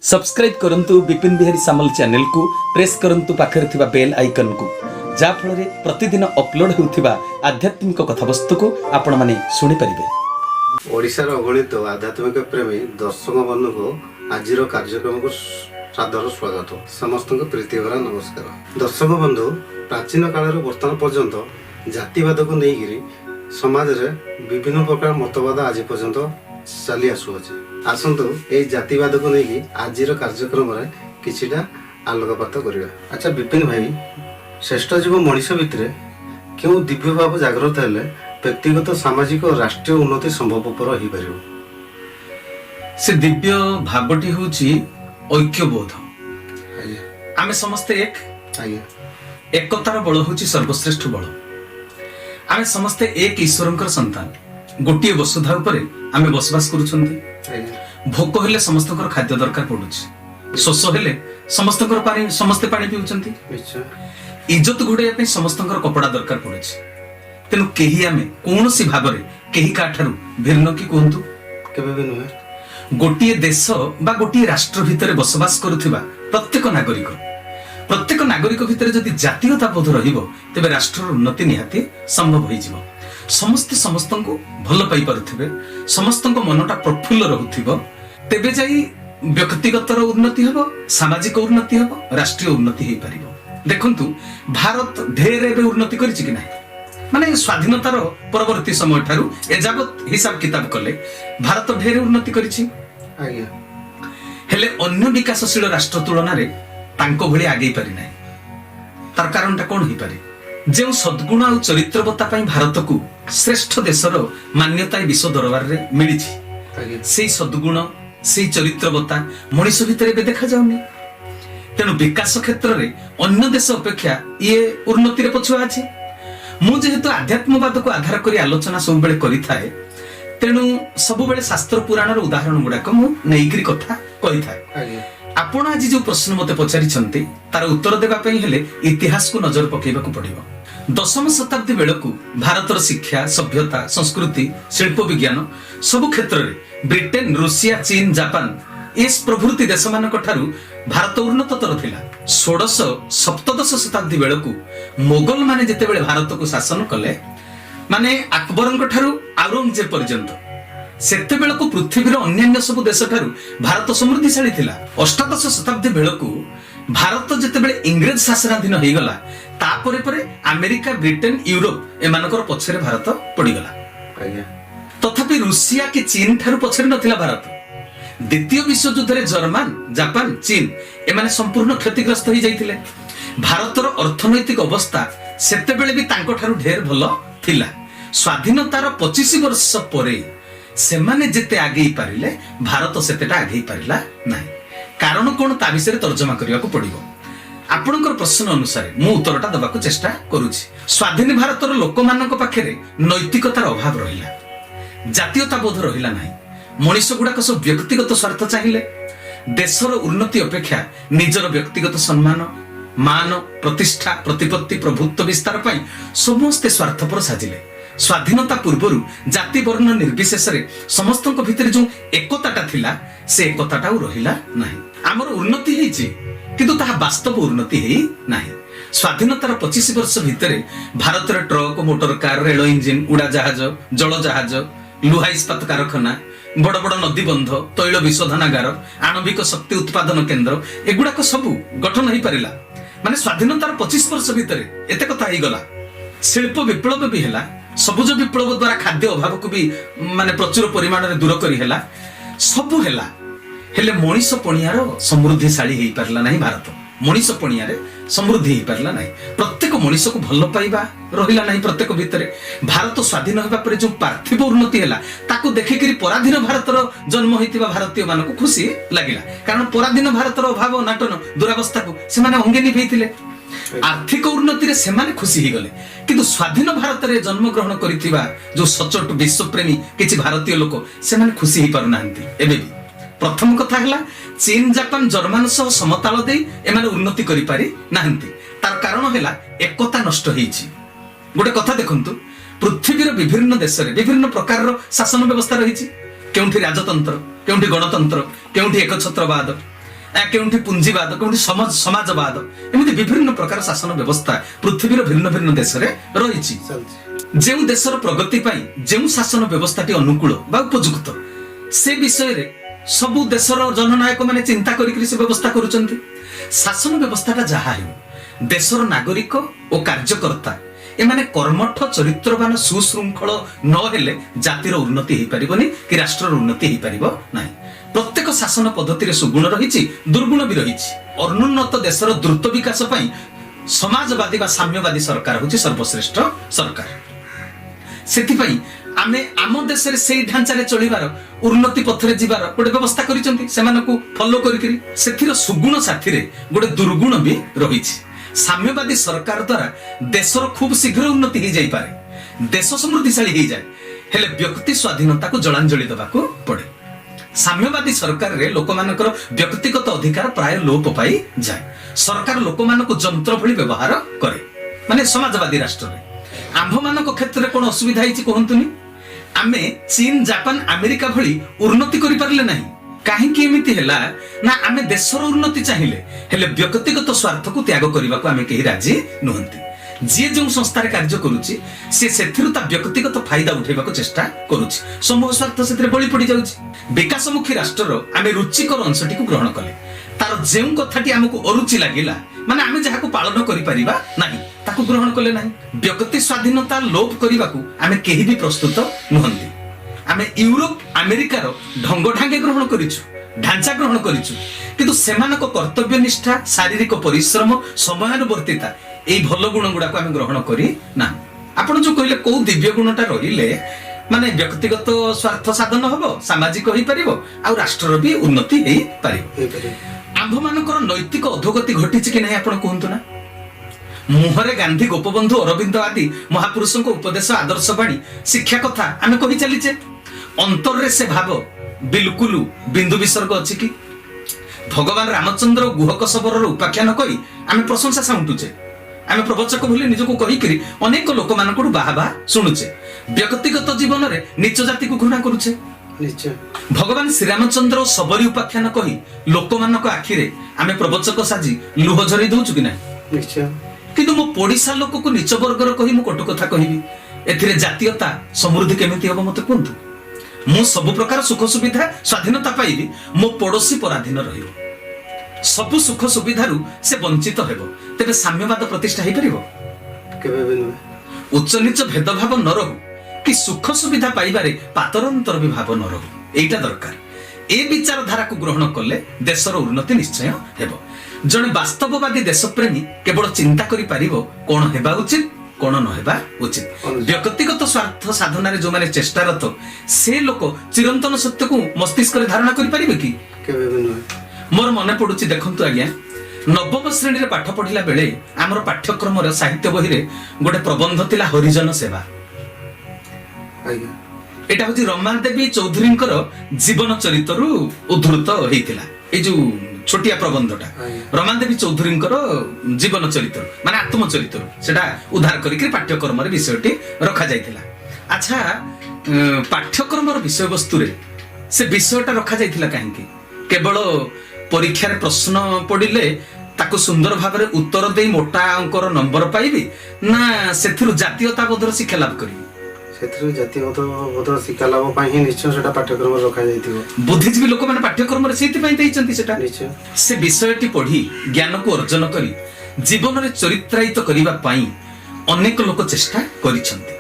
Subscribe करंतु विपिन बिहारी सामल channel को press करंतु पाखरे थिबा बेल आइकन को जा फल रे प्रतिदिन अपलोड होउथिबा आध्यात्मिक कथावस्तु को आपण माने सुनि परिबे। ओडिशार अगणित आध्यात्मिक प्रेमी दर्शक बंधु को आजिर कार्यक्रम को सादर स्वागत। समस्त प्रीति भरा नमस्कार। दर्शक बंधु, प्राचीन काल वर्तमान पर्यंत जातिवाद को लेकिन समाज रे विभिन्न प्रकार मतवाद आज पर्यंत चली आसुअछि। आसंतु ए जातिवाद को लेकिन आजिर कार्यक्रम रे किछिटा आलोकपात करिया। अच्छा विपिन भाई, श्रेष्ठ जीव मनीष भितर क्यों दिव्य भाव जागृत हेले व्यक्तिगत सामाजिक और राष्ट्रीय उन्नति संभवपर हो पारिबो? से दिव्य भावटी होची ऐक्यबोध। आमे समस्ते एक एकतार बल होची सर्वश्रेष्ठ बल। आमे समस्ते एक ईश्वरंकर संतान, गोटे वसुधा उपरे आमे बसवास करूछंती। भोक हेले समस्तकर खाद्य दरकार पडुछि, शोष हेले समस्तकर पानी समस्ते पानी पिउछंती, इज्जत घोड़ाइया पे समस्तकर कपड़ा दरकार पड़ुछि। तेणु केही आमे कोनोसी भागरे केही काठारु भिन्न कि कहंतु केबे भी नुहे। गोटिए देश बा गोटिए राष्ट्र भितरे बसवास करुथिबा प्रत्येक नागरिक भितरे जदि जातीयता बोध रहिबो तेबे राष्ट्रर उन्नति निहाती संभव होई जिवो। समस्ते समस्तंको भल पाई पारुथिबे, समस्तंको मनटा प्रफुल्ल रहुथिबो, तेबे जाई व्यक्तिगतर उन्नति हबो, सामाजिक उन्नति हबो, राष्ट्रीय उन्नति हेई पारिबो। देखंतु भारत ढेर एबे उन्नति करिछि कि नाही, माने स्वाधीनतार परवर्ती समय ठारू एजाबत हिसाब किताब कले भारत ढेर उन्नति करिछि। आज्ञा हेले अन्य विकासशील राष्ट्र तुलना रे तांको भली आगे पारि नाही। तार कारणटा कोन हेई पारे? जे सद्गुण आ चरित्रवता पई भारत को श्रेष्ठ देशर मान्यता विश्व दरबार रे मिलिछि, सेई सद्गुण सेई चरित्रवता मनुष्य भितर एबे देखा जाउनी। तेणु विकास क्षेत्र रे अन्य देश अपेक्षा ये उन्नति रे पछुआ अछि। मु जेहेतु आध्यात्मवाद को आधार करी आलोचना सब बेले करि थाए, तेणु सब बेले शास्त्र पुराण रो उदाहरण गुडा को मु नेइकरी कथा कहि थाए। आपण आज जो प्रश्न मते पचारि छन्ते तार उत्तर देबा पई हेले इतिहास को नजर पकेबा को पड़िबो। दशम शताब्दी बेलकू भारतर शिक्षा, सभ्यता, संस्कृति, शिल्प विज्ञान सब क्षेत्र रे ब्रिटेन, रूसिया, चीन, जापान इस प्रभृति देश मानक ठारू भारत उन्नततर थिला। 16-17 शताब्दी बेलकू मोगल माने जेते बेले भारत को शासन कले, माने अकबरन ठारू औरंगजेब पर्यंत, सेते बेलकू पृथ्वीर अन्य सब देश ठारू भारत समृद्धिशाली थिला। 18 शताब्दी बेलकू भारत जेते बेले इंग्रेज शासनाधीन हेई गला, तापरे परे अमेरिका, ब्रिटेन, यूरोप एमानकर पछरे भारत पड़ी गला। तथापि रूसिया कि चीन ठारू पछरे नथिला भारत। द्वितीय विश्व युद्ध रे जर्मन, जापान, चीन एमाने संपूर्ण क्षतिग्रस्त हो जाइथिले। भारतर अर्थनैतिक अवस्था सेते बेले भी तांको ठारू ढेर भलो थिला। स्वाधीनतार 25 वर्ष परे सेमाने जेते आगे पारिले भारत सेतेटा आगे पारिला नाही। कारण कोन ता विषय तर्जमा करिया को पड़िबो। आपनकर प्रश्न अनुसार मु उत्तरटा दबाको चेष्टा करूछि। स्वाधीन भारतर लोकमानक पाखरे नैतिकतार अभाव रहिला, जातीयता बोध रहिला नाही। मनुष्य गुड़ाक सब व्यक्तिगत स्वार्थ चाहिए। देशर उन्नति अपेक्षा निजर व्यक्तिगत सम्मान, मान, प्रतिष्ठा, प्रतिपत्ति, प्रभुत्व विस्तार पाई समस्ते स्वार्थपर साजिले। स्वाधीनता पूर्वरु जाति वर्ण निर्विशेष रे समस्तक भितर जो एकताटा थिला से एकताटा रहिला नाही। हमर उन्नति हेछि किंतु ताहा वास्तव उन्नति हेई नाही। स्वाधीनतार 25 वर्ष भितर भारतर truck, motor car, rail engine, उड़ा जहाज, जल जहाज, लुहा इस्पात कारखाना, बड़ बड़ नदी बंध, तैल विशोधनागार, आणविक शक्ति उत्पादन केन्द्र एगुड़ाक सब गठन हो पारिला। माने स्वाधीनतार 25 वर्ष भितर एते कथा ही गला। शिल्प विप्लव भी हैला, सबुज विप्लव द्वारा खाद्य अभाव को भी माने प्रचुर परिमाण रे दूर करी हैला, सब हैला। हेले मनीष पणियार समृद्धिशाली हेई पारला नाही भारत। मनीष पणियारे समृद्धि हेई पारला नाही। प्रत्येक मनीष को भल पाइबा रहिला नाही प्रत्येक भितरे। भारत स्वाधीन होबा परे जो पार्थिव उन्नति हैला ताको देखिकरी पराधीन भारतर जन्म होइतिबा भारतीय मानको खुशी लागिला। कारण पराधीन भारतर अभाव, अनाटन, दुरावस्था को से माने अंगे निभैथिले। आर्थिक उन्नति रे से माने खुशी ही गले। किंतु स्वाधीन भारत रे जन्म ग्रहण करितिबा जो सचोट विश्वप्रेमी किछि भारतीय लोक से माने खुशी ही पारु नाहंती एबे भी। प्रथम कथा हला चीन, जापान, जर्मन सह समताल देई एमाने उन्नति करि पारि नाहंती। तार कारण हला एकता नष्ट हेछि। गोटे कथा देखंतु, पृथ्वीर विभिन्न देश रे विभिन्न प्रकार शासन व्यवस्था रहिछि। केउंठी राजतंत्र, केउंठी गणतंत्र, केउंठी एकछत्रवाद, କେଉଁଠି ପୁଞ୍ଜିବାଦ, କେଉଁଠି ସମାଜବାଦ, ଏମିତି ବିଭିନ୍ନ ପ୍ରକାର ଶାସନ ବ୍ୟବସ୍ଥା ପୃଥିବୀର ଭିନ୍ନ ଭିନ୍ନ ଦେଶରେ ରହିଛି। ଚାଲିଛି। ଯେଉଁ ଦେଶର ପ୍ରଗତି ପାଇଁ ଯେଉଁ ଶାସନ ବ୍ୟବସ୍ଥାଟି ଅନୁକୂଳ ବା ଉପଯୁକ୍ତ, ସେ ବିଷୟରେ ସବୁ ଦେଶର ଜନନାୟକ ମାନେ ଚିନ୍ତା କରିକି ସେ ବ୍ୟବସ୍ଥା କରୁଛନ୍ତି। ଶାସନ ବ୍ୟବସ୍ଥାଟା ଯାହା ହେଉ, ଦେଶର ନାଗରିକ ଓ କାର୍ଯ୍ୟକର୍ତ୍ତା ଏମାନେ କର୍ମଠ, ଚରିତ୍ରବାନ, ସୁଶୃଙ୍ଖଳ ନ ହେଲେ ଜାତିର ଉନ୍ନତି ହେଇପାରିବନି କି ରାଷ୍ଟ୍ରର ଉନ୍ନତି ହେଇପାରିବ ନାହିଁ। ପ୍ରତ୍ୟେକ ଶାସନ ପଦ୍ଧତିରେ ସୁଗୁଣ ରହିଛି, ଦୁର୍ଗୁଣ ବି ରହିଛି। ଅନୁନ୍ନତ ଦେଶର ଦ୍ରୁତ ବିକାଶ ପାଇଁ ସମାଜବାଦୀ ବା ସାମ୍ୟବାଦୀ ସରକାର ହେଉଛି ସର୍ବଶ୍ରେଷ୍ଠ ସରକାର। ସେଥିପାଇଁ ଆମେ ଆମ ଦେଶରେ ସେଇ ଢାଞ୍ଚାରେ ଚଳିବାର, ଉନ୍ନତି ପଥରେ ଯିବାର ଗୋଟେ ବ୍ୟବସ୍ଥା କରିଛନ୍ତି, ସେମାନଙ୍କୁ ଫଲୋ କରିକି। ସେଥିର ସୁଗୁଣ ସାଥିରେ ଗୋଟେ ଦୁର୍ଗୁଣ ବି ରହିଛି। ସାମ୍ୟବାଦୀ ସରକାର ଦ୍ୱାରା ଦେଶର ଖୁବ ଶୀଘ୍ର ଉନ୍ନତି ହେଇଯାଇପାରେ, ଦେଶ ସମୃଦ୍ଧିଶାଳୀ ହେଇଯାଏ, ହେଲେ ବ୍ୟକ୍ତି ସ୍ୱାଧୀନତାକୁ ଜଳାଞ୍ଜଳି ଦେବାକୁ ପଡେ। ସାମ୍ୟବାଦୀ ସରକାରରେ ଲୋକମାନଙ୍କର ବ୍ୟକ୍ତିଗତ ଅଧିକାର ପ୍ରାୟ ଲୋପ ପାଇଯାଏ। ସରକାର ଲୋକମାନଙ୍କୁ ଯନ୍ତ୍ର ଭଳି ବ୍ୟବହାର କରେ। ମାନେ ସମାଜବାଦୀ ରାଷ୍ଟ୍ରରେ ଆମ୍ଭମାନଙ୍କ କ୍ଷେତ୍ରରେ କଣ ଅସୁବିଧା ହେଇଛି କୁହନ୍ତୁନି? ଆମେ ଚୀନ, ଜାପାନ, ଆମେରିକା ଭଳି ଉନ୍ନତି କରିପାରିଲେ ନାହିଁ। କାହିଁକି ଏମିତି ହେଲା ନା ଆମେ ଦେଶର ଉନ୍ନତି ଚାହିଁଲେ, ହେଲେ ବ୍ୟକ୍ତିଗତ ସ୍ୱାର୍ଥକୁ ତ୍ୟାଗ କରିବାକୁ ଆମେ କେହି ରାଜି ନୁହନ୍ତି। ଯିଏ ଯେଉଁ ସଂସ୍ଥାରେ କାର୍ଯ୍ୟ କରୁଛି ସେ ସେଥିରୁ ତା ବ୍ୟକ୍ତିଗତ ଫାଇଦା ଉଠାଇବାକୁ ଚେଷ୍ଟା କରୁଛି, ସମୂହ ସ୍ୱାର୍ଥ ସେଥିରେ ବଳି ପଡି ଯାଉଛି। ବିକାଶମୁଖୀ ରାଷ୍ଟ୍ରର ଆମେ ରୁଚିକର ଅଂଶଟିକୁ ଗ୍ରହଣ କଲେ, ତାର ଯେଉଁ କଥାଟି ଆମକୁ ଅରୁଚି ଲାଗିଲା, ମାନେ ଆମେ ଯାହାକୁ ପାଳନ କରିପାରିବା ନାହିଁ, ତାକୁ ଗ୍ରହଣ କଲେ ନାହିଁ। ବ୍ୟକ୍ତି ସ୍ୱାଧୀନତା ଲୋପ କରିବାକୁ ଆମେ କେହି ବି ପ୍ରସ୍ତୁତ ନୁହନ୍ତି। ଆମେ ୟୁରୋପ, ଆମେରିକାର ଢଙ୍ଗ ଢାଙ୍ଗେ ଗ୍ରହଣ କରିଛୁ, ଢାଞ୍ଚା ଗ୍ରହଣ କରିଛୁ, କିନ୍ତୁ ସେମାନଙ୍କ କର୍ତ୍ତବ୍ୟ ନିଷ୍ଠା, ଶାରୀରିକ ପରିଶ୍ରମ, ସମୟାନୁବର୍ତ୍ତିତା, ଏଇ ଭଲ ଗୁଣ ଗୁଡାକୁ ଆମେ ଗ୍ରହଣ କରି ନା। ଆପଣ ଯୋଉ କହିଲେ କୋଉ ଦିବ୍ୟ ଗୁଣଟା ରହିଲେ ମାନେ ବ୍ୟକ୍ତିଗତ ସ୍ୱାର୍ଥ ସାଧନ ହବ, ସାମାଜିକ ହେଇପାରିବ, ଆଉ ରାଷ୍ଟ୍ରର ବି ଉନ୍ନତି ହେଇପାରିବ। ଆମ୍ଭମାନଙ୍କର ନୈତିକ ଅଧୋଗତି ଘଟିଛି କି ନାହିଁ ଆପଣ କୁହନ୍ତୁ ନା? ମୁହଁରେ ଗାନ୍ଧୀ, ଗୋପବନ୍ଧୁ, ଅରବିନ୍ଦ ଆଦି ମହାପୁରୁଷଙ୍କ ଉପଦେଶ, ଆଦର୍ଶ ବାଣୀ, ଶିକ୍ଷା କଥା ଆମେ କହି ଚାଲିଛେ, ଅନ୍ତରରେ ସେ ଭାବ ବିଲକୁଲ ବିନ୍ଦୁ ବିସର୍ଗ ଅଛି କି? ଭଗବାନ ରାମଚନ୍ଦ୍ର ଗୁହକ ସବରର ଉପାଖ୍ୟାନ କରି ଆମେ ପ୍ରଶଂସା ସାଉଣ୍ଟୁଛେ, ଆମେ ପ୍ରବଚକ ବୋଲି ନିଜକୁ କହିକିରି ଅନେକ ଲୋକମାନଙ୍କଠୁ ବାହା ଶୁଣୁଛେ, ବ୍ୟକ୍ତିଗତ ଜୀବନରେ ନିଚ ଜାତିକୁ ଘୃଣା କରୁଛେ। ଭଗବାନ ଶ୍ରୀରାମଚନ୍ଦ୍ର ସବରୀ ଉପାଖ୍ୟାନ କହି ଲୋକମାନଙ୍କ ଆଖିରେ ଆମେ ପ୍ରବଚକ ସାଜି ଲୁହ ଝରେଇ ଦଉଛୁ କି ନାହିଁ? କିନ୍ତୁ ମୋ ପଡିଶା ଲୋକକୁ ନିଚ ବର୍ଗର କହି ମୁଁ କଟୁ କଥା କହିବି, ଏଥିରେ ଜାତୀୟତା ସମୃଦ୍ଧି କେମିତି ହବ ମତେ କୁହନ୍ତୁ? ମୁଁ ସବୁ ପ୍ରକାର ସୁଖ ସୁବିଧା, ସ୍ୱାଧୀନତା ପାଇବି, ମୋ ପଡୋଶୀ ପରାଧୀନ ରହିବ, ସବୁ ସୁଖ ସୁବିଧାରୁ ସେ ବଞ୍ଚିତ ହେବ, ତେବେ ସାମ୍ୟବାଦ ପ୍ରତିଷ୍ଠା ହେଇପାରିବ? କେବେ ବି ନୁହେଁ। ଉଚ୍ଚ ନିଚ ଭେଦଭାବ ନ ରହୁ, କି ସୁଖ ସୁବିଧା ପାଇବାରେ ପାତରନ୍ତର ବି ଭାବ ନ ରହୁ, ଏଇଟା ଦରକାର। ଏ ବିଚାରଧାରାକୁ ଗ୍ରହଣ କଲେ ଦେଶର ଉନ୍ନତି ନିଶ୍ଚୟ ହେବ। ଜଣେ ବାସ୍ତବବାଦୀ ଦେଶପ୍ରେମୀ କେବଳ ଚିନ୍ତା କରିପାରିବ କଣ ହେବା ଉଚିତ, କଣ ନ ହେବା ଉଚିତ। ବ୍ୟକ୍ତିଗତ ସ୍ୱାର୍ଥ ସାଧନାରେ ଯୋଉମାନେ ଚେଷ୍ଟାରତ, ସେ ଲୋକ ଚିରନ୍ତନ ସତ୍ୟକୁ ମସ୍ତିଷ୍କରେ ଧାରଣା କରିପାରିବେ କି? କେବେ ବି ନୁହେଁ। ମୋର ମନେ ପଡୁଛି, ଦେଖନ୍ତୁ ଆଜ୍ଞା, ନବମ ଶ୍ରେଣୀରେ ପାଠ ପଢିଲା ବେଳେ ଆମର ପାଠ୍ୟକ୍ରମର ସାହିତ୍ୟ ବହିରେ ଗୋଟେ ପ୍ରବନ୍ଧ ଥିଲା, ହରିଜନ ସେବା। ଏଟା ହଉଛି ରମାଦେବୀ ଚୌଧୁରୀଙ୍କର ଜୀବନ ଚରିତରୁ ଉଦ୍ଧୃତ ହେଇଥିଲା। ଏଇ ଯୋଉ ଛୋଟିଆ ପ୍ରବନ୍ଧଟା ରମାଦେବୀ ଚୌଧୁରୀଙ୍କର ଜୀବନ ଚରିତ୍ର, ମାନେ ଆତ୍ମଚରିତ୍ର, ସେଟା ଉଦ୍ଧାର କରିକି ପାଠ୍ୟକ୍ରମରେ ବିଷୟଟି ରଖାଯାଇଥିଲା। ଆଚ୍ଛା, ପାଠ୍ୟକ୍ରମର ବିଷୟବସ୍ତୁରେ ସେ ବିଷୟଟା ରଖାଯାଇଥିଲା କାହିଁକି? କେବଳ ପରୀକ୍ଷାରେ ପ୍ରଶ୍ନ ପଡିଲେ ତାକୁ ସୁନ୍ଦର ଭାବରେ ଉତ୍ତର ଦେଇ ମୋଟା ଅଙ୍କର ନମ୍ବର ପାଇବି, ନା ସେଥିରୁ ଜାତୀୟତା ବୋଧର ଶିକ୍ଷା ଲାଭ କରିବି? ସେଥିରୁ ଜାତୀୟତାବୋଧ ଶିକ୍ଷା ଲାଭ ପାଇଁ ହିଁ ନିଶ୍ଚୟ ସେଟା ପାଠ୍ୟକ୍ରମରେ ରଖାଯାଇଥିବ। ବୁଦ୍ଧିଜୀବୀ ଲୋକମାନେ ପାଠ୍ୟକ୍ରମରେ ସେଇଥିପାଇଁ ଦେଇଛନ୍ତି ସେଟା। ନିଶ୍ଚୟ ସେ ବିଷୟଟି ପଢି ଜ୍ଞାନକୁ ଅର୍ଜନ କରି ଜୀବନରେ ଚରିତ୍ରାୟିତ କରିବା ପାଇଁ ଅନେକ ଲୋକ ଚେଷ୍ଟା କରିଛନ୍ତି।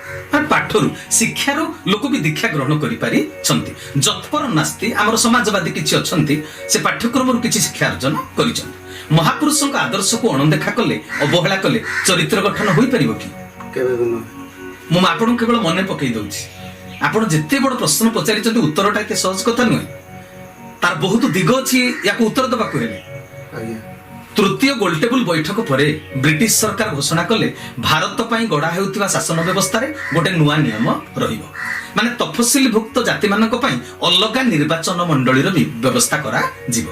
ପାଠରୁ, ଶିକ୍ଷାରୁ ଲୋକ ବି ଦୀକ୍ଷା ଗ୍ରହଣ କରିପାରିଛନ୍ତି। ଯତ୍ପର ନାସ୍ତି ଆମର ସମାଜବାଦୀ କିଛି ଅଛନ୍ତି, ସେ ପାଠ୍ୟକ୍ରମରୁ କିଛି ଶିକ୍ଷା ଅର୍ଜନ କରିଛନ୍ତି। ମହାପୁରୁଷଙ୍କ ଆଦର୍ଶକୁ ଅଣଦେଖା କଲେ, ଅବହେଳା କଲେ ଚରିତ୍ର ଗଠନ ହୋଇପାରିବ କି? କେବେ ବି ନୁହେଁ। ମୁଁ ଆପଣଙ୍କୁ କେବଳ ମନେ ପକେଇ ଦଉଛି, ଆପଣ ଯେତେ ବଡ ପ୍ରଶ୍ନ ପଚାରିଛନ୍ତି ଉତ୍ତରଟା ଏତେ ସହଜ କଥା ନୁହେଁ, ତାର ବହୁତ ଦିଗ ଅଛି ୟାକୁ ଉତ୍ତର ଦେବାକୁ ହେଲେ। ତୃତୀୟ ଗୋଲଟେବୁଲ ବୈଠକ ପରେ ବ୍ରିଟିଶ ସରକାର ଘୋଷଣା କଲେ ଭାରତ ପାଇଁ ଗଢା ହେଉଥିବା ଶାସନ ବ୍ୟବସ୍ଥାରେ ଗୋଟେ ନୂଆ ନିୟମ ରହିବ, ମାନେ ତଫସିଲଭୁକ୍ତ ଜାତିମାନଙ୍କ ପାଇଁ ଅଲଗା ନିର୍ବାଚନ ମଣ୍ଡଳୀର ବ୍ୟବସ୍ଥା କରାଯିବ,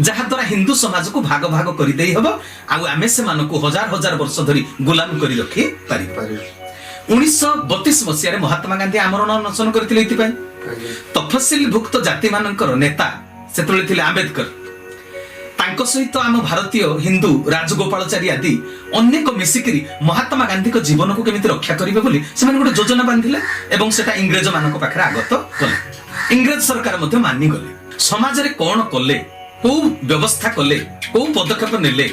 ଯାହାଦ୍ୱାରା ହିନ୍ଦୁ ସମାଜକୁ ଭାଗ ଭାଗ କରିଦେଇ ହବ, ଆଉ ଆମେ ସେମାନଙ୍କୁ ହଜାର ହଜାର ବର୍ଷ ଧରି ଗୁଲାମ କରି ରଖି ପାରିବା। 1932 ମସିହାରେ ମହାତ୍ମା ଗାନ୍ଧୀ ଆମରଣ ଅନଶନ କରିଥିଲେ ଏଥିପାଇଁ। ତଫସିଲଭୁକ୍ତ ଜାତି ମାନଙ୍କର ନେତା ସେତେବେଳେ ଥିଲେ ଆମ୍ବେଦକର। ତାଙ୍କ ସହିତ ଆମ ଭାରତୀୟ ହିନ୍ଦୁ ରାଜଗୋପାଳଚାରୀ ଆଦି ଅନେକ ମିଶିକିରି ମହାତ୍ମା ଗାନ୍ଧୀଙ୍କ ଜୀବନକୁ କେମିତି ରକ୍ଷା କରିବେ ବୋଲି ସେମାନେ ଗୋଟେ ଯୋଜନା ବାନ୍ଧିଲେ ଏବଂ ସେଟା ଇଂରେଜ ମାନଙ୍କ ପାଖରେ ଆଗତ କଲେ। ଇଂରେଜ ସରକାର ମଧ୍ୟ ମାନିଗଲେ। ସମାଜରେ କଣ କଲେ, କୋଉ ବ୍ୟବସ୍ଥା କଲେ, କୋଉ ପଦକ୍ଷେପ ନେଲେ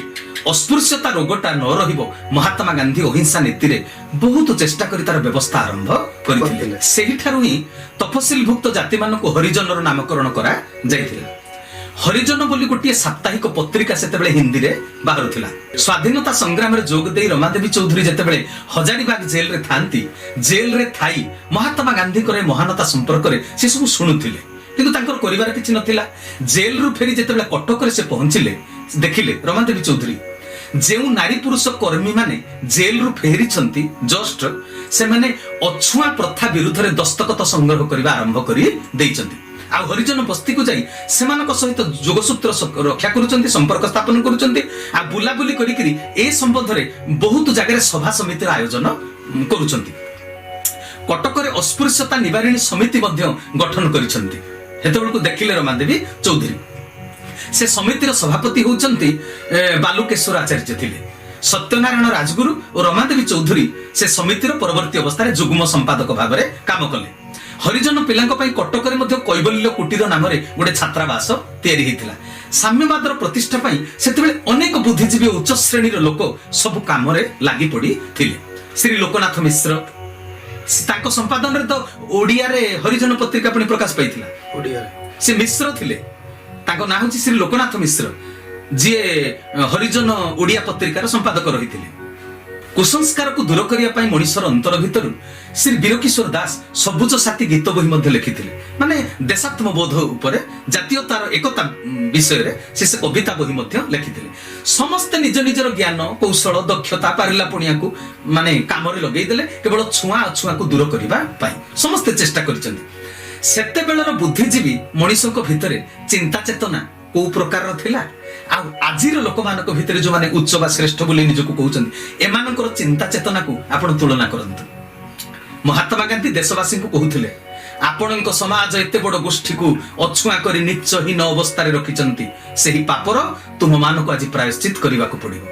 ଅସ୍ପୃଶ୍ୟତା ରୋଗଟା ନ ରହିବ, ମହାତ୍ମା ଗାନ୍ଧୀ ଅହିଂସା ନୀତିରେ ବହୁତ ଚେଷ୍ଟା କରି ତାର ବ୍ୟବସ୍ଥା ଆରମ୍ଭ କରିଥିଲେ। ସେହିଠାରୁ ହିଁ ତଫସିଲଭୁକ୍ତ ଜାତିମାନଙ୍କୁ ହରିଜନର ନାମକରଣ କରାଯାଇଥିଲା। ହରିଜନ ବୋଲି ଗୋଟିଏ ସାପ୍ତାହିକ ପତ୍ରିକା ସେତେବେଳେ ହିନ୍ଦୀରେ ବାହାରୁଥିଲା। ସ୍ୱାଧୀନତା ସଂଗ୍ରାମରେ ଯୋଗ ଦେଇ ରମାଦେବୀ ଚୌଧୁରୀ ଯେତେବେଳେ ହଜାରିବାଗ ଜେଲରେ ଥାନ୍ତି, ଜେଲରେ ଥାଇ ମହାତ୍ମା ଗାନ୍ଧୀଙ୍କର ମହାନତା ସମ୍ପର୍କରେ ସେ ସବୁ ଶୁଣୁଥିଲେ, କିନ୍ତୁ ତାଙ୍କର କରିବାର କିଛି ନଥିଲା। ଜେଲରୁ ଫେରି ଯେତେବେଳେ କଟକରେ ସେ ପହଞ୍ଚିଲେ, ଦେଖିଲେ ରମାଦେବୀ ଚୌଧୁରୀ ଯେଉଁ ନାରୀ ପୁରୁଷ କର୍ମୀ ମାନେ ଜେଲରୁ ଫେରିଛନ୍ତି ଜଷ୍ଟ, ସେମାନେ ଅଛୁଆଁ ପ୍ରଥା ବିରୁଦ୍ଧରେ ଦସ୍ତଖତ ସଂଗ୍ରହ କରିବା ଆରମ୍ଭ କରି ଦେଇଛନ୍ତି। ଆଉ ହରିଜନ ବସ୍ତିକୁ ଯାଇ ସେମାନଙ୍କ ସହିତ ଯୋଗସୂତ୍ର ରକ୍ଷା କରୁଛନ୍ତି, ସମ୍ପର୍କ ସ୍ଥାପନ କରୁଛନ୍ତି। ଆଉ ବୁଲାବୁଲି କରିକିରି ଏ ସମ୍ବନ୍ଧରେ ବହୁତ ଜାଗାରେ ସଭା ସମିତିର ଆୟୋଜନ କରୁଛନ୍ତି। କଟକରେ ଅସ୍ପୃଶ୍ୟତା ନିବାରଣୀ ସମିତି ମଧ୍ୟ ଗଠନ କରିଛନ୍ତି। ସେତେବେଳକୁ ଦେଖିଲେ ରମାଦେବୀ ଚୌଧୁରୀ। ସେ ସମିତିର ସଭାପତି ହେଉଛନ୍ତି ବାଲୁକେଶ୍ୱର ଆଚାର୍ଯ୍ୟ ଥିଲେ। ସତ୍ୟନାରାୟଣ ରାଜଗୁରୁ ଓ ରମାଦେବୀ ଚୌଧୁରୀ ସେ ସମିତିର ପରବର୍ତ୍ତୀ ଅବସ୍ଥାରେ ଯୁଗ୍ମ ସମ୍ପାଦକ ଭାବରେ କାମ କଲେ। ହରିଜନ ପିଲାଙ୍କ ପାଇଁ କଟକରେ ମଧ୍ୟ କୈବଲ୍ୟ କୁଟୀର ନାମରେ ଗୋଟେ ଛାତ୍ରାବାସ ତିଆରି ହେଇଥିଲା। ସାମ୍ୟବାଦର ପ୍ରତିଷ୍ଠା ପାଇଁ ସେତେବେଳେ ଅନେକ ବୁଦ୍ଧିଜୀବୀ ଉଚ୍ଚ ଶ୍ରେଣୀର ଲୋକ ସବୁ କାମରେ ଲାଗି ପଡିଥିଲେ। ଶ୍ରୀ ଲୋକନାଥ ମିଶ୍ର, ତାଙ୍କ ସମ୍ପାଦନରେ ତ ଓଡିଆରେ ହରିଜନ ପତ୍ରିକା ପୁଣି ପ୍ରକାଶ ପାଇଥିଲା। ସେ ମିଶ୍ର ଥିଲେ, ତାଙ୍କ ନାଁ ହେଉଛି ଶ୍ରୀ ଲୋକନାଥ ମିଶ୍ର, ଯିଏ ହରିଜନ ଓଡିଆ ପତ୍ରିକାର ସମ୍ପାଦକ ରହିଥିଲେ। କୁସଂସ୍କାରକୁ ଦୂର କରିବା ପାଇଁ ମଣିଷର ଅନ୍ତର ଭିତରୁ ଶ୍ରୀ ବୀରକିଶୋର ଦାସ ସବୁଜ ସାଥୀ ଗୀତ ବହି ମଧ୍ୟ ଲେଖିଥିଲେ। ମାନେ ଦେଶାତ୍ମବୋଧ ଉପରେ, ଜାତୀୟତାର ଏକତା ବିଷୟରେ ସେ କବିତା ବହି ମଧ୍ୟ ଲେଖିଥିଲେ। ସମସ୍ତେ ନିଜ ନିଜର ଜ୍ଞାନ କୌଶଳ ଦକ୍ଷତା ପାରିଲା ପୁଣିଆକୁ ମାନେ କାମରେ ଲଗେଇ ଦେଲେ, କେବଳ ଛୁଆଁ ଅଛୁଆଁକୁ ଦୂର କରିବା ପାଇଁ ସମସ୍ତେ ଚେଷ୍ଟା କରିଛନ୍ତି। ସେତେବେଳର ବୁଦ୍ଧିଜୀବୀ ମଣିଷଙ୍କ ଭିତରେ ଚିନ୍ତା ଚେତନା କୋଉ ପ୍ରକାରର ଥିଲା, ଆଉ ଆଜିର ଲୋକମାନଙ୍କ ଭିତରେ ଯୋଉମାନେ ଉଚ୍ଚ ବା ଶ୍ରେଷ୍ଠ ବୋଲି ନିଜକୁ କହୁଛନ୍ତି, ଏମାନଙ୍କର ଚିନ୍ତା ଚେତନାକୁ ଆପଣ ତୁଳନା କରନ୍ତୁ। ମହାତ୍ମା ଗାନ୍ଧୀ ଦେଶବାସୀଙ୍କୁ କହୁଥିଲେ, ଆପଣଙ୍କ ସମାଜ ଏତେ ବଡ ଗୋଷ୍ଠୀକୁ ଅଛୁଆଁ କରି ନିଚ୍ଚହୀନ ଅବସ୍ଥାରେ ରଖିଛନ୍ତି, ସେହି ପାପର ତୁମମାନଙ୍କୁ ଆଜି ପ୍ରାୟଶ୍ଚିତ କରିବାକୁ ପଡିବ।